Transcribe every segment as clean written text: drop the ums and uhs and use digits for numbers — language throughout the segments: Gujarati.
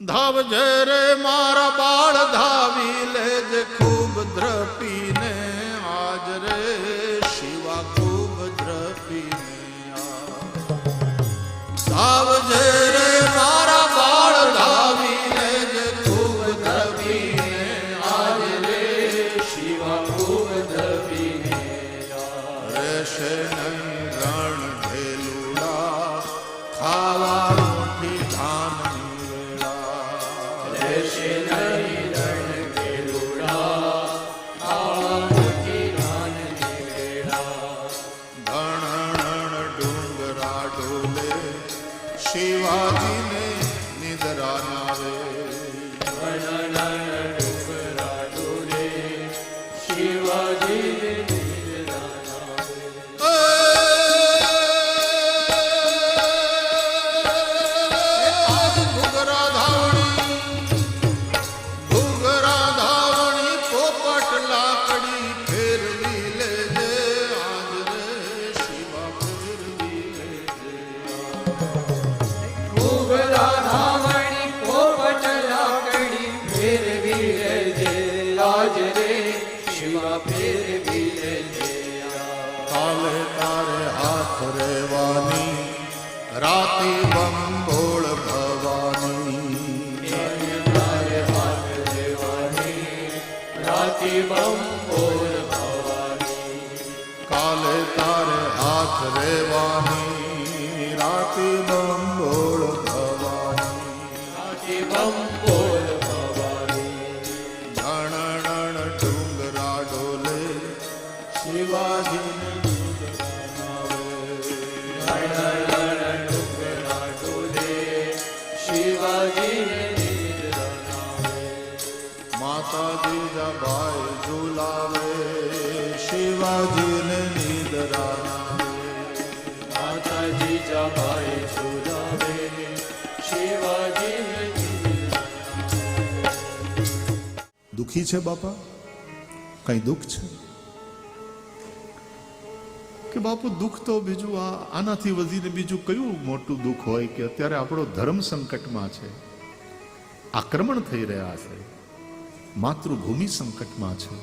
ધાવજે રે મારા બાળ ધાવી લેજે ખૂબ દ્રપીને આજ રે શિવા ખૂબ દ્રપીને ધાવજે રે મારા બાળ ધાવી લેજે ખૂબ દ્રપીને આજ રે શિવા ખૂબ દ્રપીને રહેશે નહીં રણ ભેલુડા ખાવા રોટી ધાન શિવાજીને નિદ્રા નાવે ડુંગરા ડોલે શિવાજીને નિદ્રા નાવે ઘુઘરા ધાવણી પોપટ લાકડી ફેરવી લેજે આજ રે શિવા ફેરવી લેજે ધાવણી પોપટ લાકડી ફેરવી લેજે આજ રે શિવા ફેરવી લેજે કાલે તારે હાથ રેવાની રાતે બંબોળ ભવાની તારે હાથ લેવાની રાતે બંબોળ ભવાની કાલે તારે હાથ રેવાની રાતે બંબોળ ભવાની બંબોળ ભવાની ધણ ડુંગરા ડોલે શિવાજીને ડુંગરા ડોલે શિવાજીને માતાજી જબાઈ ઝુલાવે શિવાજીને નિદ્રા માતાજી જબાઈ ઝુલાવે શિવાજીને દુખી છે બાપા? કઈ દુઃખ છે કે બાપુ? દુઃખ તો બીજું આનાથી વધીને બીજું કયું મોટું દુઃખ હોય કે અત્યારે આપણો ધર્મ સંકટમાં છે, આક્રમણ થઈ રહ્યા છે, માતૃભૂમિ સંકટમાં છે.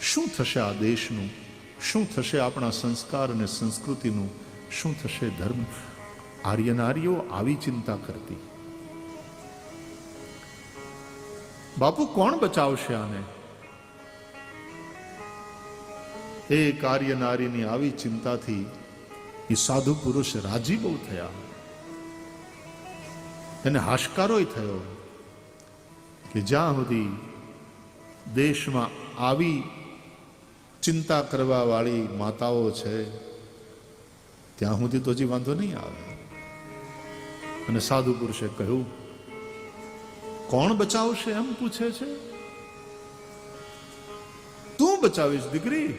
શું થશે આ દેશનું? શું થશે આપણા સંસ્કાર અને સંસ્કૃતિનું? શું થશે ધર્મ? આર્ય નારીઓ આવી ચિંતા કરતી. બાપુ કોણ બચાવશે આને? એક આર્ય નારીની આવી ચિંતાથી એ સાધુ પુરુષ રાજી બહુ થયા. એને હાશકારોય થયો કે જ્યાં સુધી દેશમાં આવી ચિંતા કરવા વાળી માતાઓ છે ત્યાં સુધી તો હજી વાંધો નહીં આવે. અને સાધુ પુરુષે કહ્યું, કોણ બચાવશે એમ પૂછે છે? તું બચાવીશ દીકરી,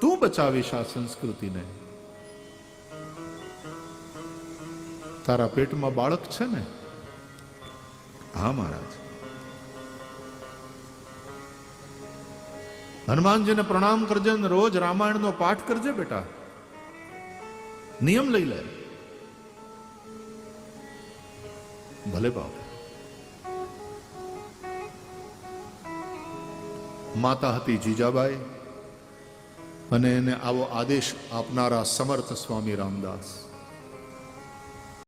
તું બચાવીશ આ સંસ્કૃતિને. તારા પેટમાં બાળક છે ને? હા મહારાજ. હનુમાનજીને પ્રણામ કરજે ને રોજ રામાયણનો પાઠ કરજે બેટા. નિયમ લઈ લે. ભલે બાપ. માતા હતી જીજાબાઈ અને એને આવો આદેશ આપનારા સમર્થ સ્વામી રામદાસ.